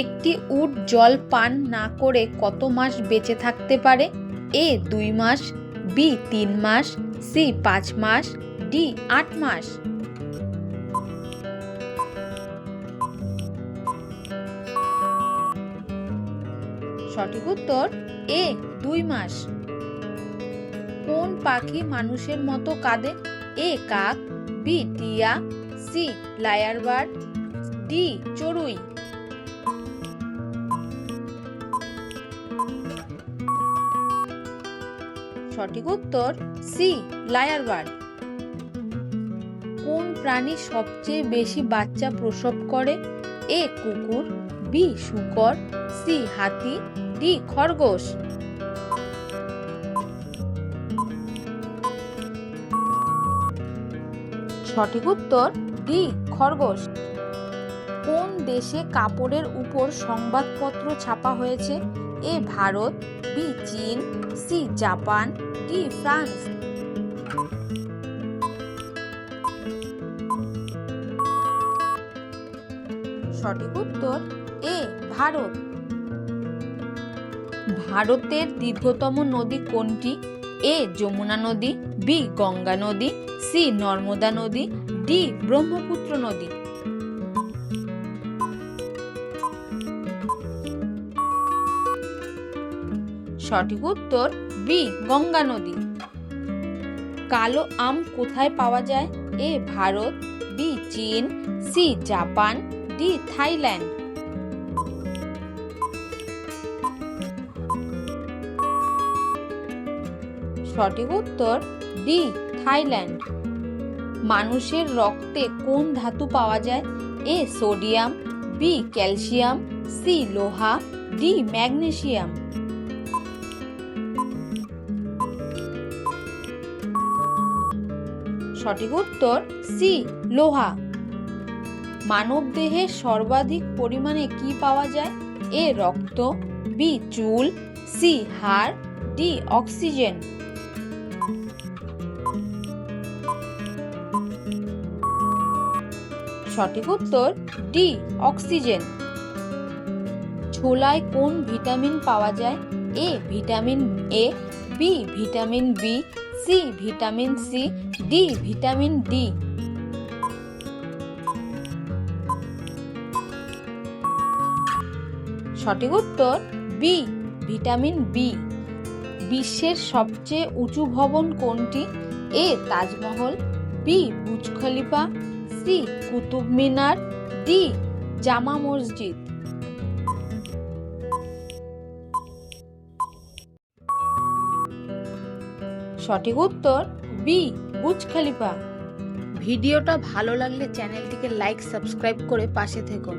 একটি উট জল পান না করে কত মাস বেঁচে থাকতে পারে? এ 2 মাস, বি 3 মাস, সি 5 মাস, ডি 8 মাস। সঠিক উত্তর এ 2 মাস। কোন পাখি মানুষের মতো কাঁদে? এ কাক, বি টিয়া, সি লায়ার বার্ড, ডি চড়ুই। সঠিক উত্তর সি লায়ার বার্ড। কোন প্রাণী সবচেয়ে বেশি বাচ্চা প্রসব করে? এ কুকুর, বি শূকর, সি হাতি, ডি খরগোশ। সঠিক উত্তর ডি খরগোশ। কোন দেশে কাপড়ের উপর সংবাদপত্র ছাপা হয়েছে? এ ভারত, বি চীন, সি জাপান, ডি ফ্রান্স। সঠিক উত্তর এ ভারত। ভারতের দীর্ঘতম নদী কোনটি? এ যমুনা নদী, বি গঙ্গা নদী, সি নর্মদা নদী, ডি ব্রহ্মপুত্র নদী। সঠিক উত্তর বি গঙ্গা নদী। কালো আম কোথায় পাওয়া যায়? এ ভারত, বি চীন, সি জাপান, ডি থাইল্যান্ড। সঠিক উত্তর ডি থাইল্যান্ড। মানুষের রক্তে কোন ধাতু পাওয়া যায়? এ সোডিয়াম, বি ক্যালসিয়াম, সি লোহা, ডি ম্যাগনেসিয়াম। সঠিক উত্তর সি লোহা। মানব দেহে সর্বাধিক পরিমাণে কি পাওয়া যায়? এ রক্ত, বি চুল, সি হাড়, ডি অক্সিজেন। সঠিক উত্তর ডি অক্সিজেন। ছোলায় কোন ভিটামিন পাওয়া যায়? A vitamin A, B vitamin B, C vitamin C, D vitamin D. সঠিক উত্তর বি ভিটামিন বি। বিশ্বের সবচেয়ে উঁচু ভবন কোনটি? A Taj Mahal, B Burj Khalifa, C Qutub Minar, D Jama Masjid. সঠিক উত্তর বি বুর্জ খলিফা। ভিডিওটা ভালো লাগলে চ্যানেলটিকে লাইক সাবস্ক্রাইব করে পাশে থেকো।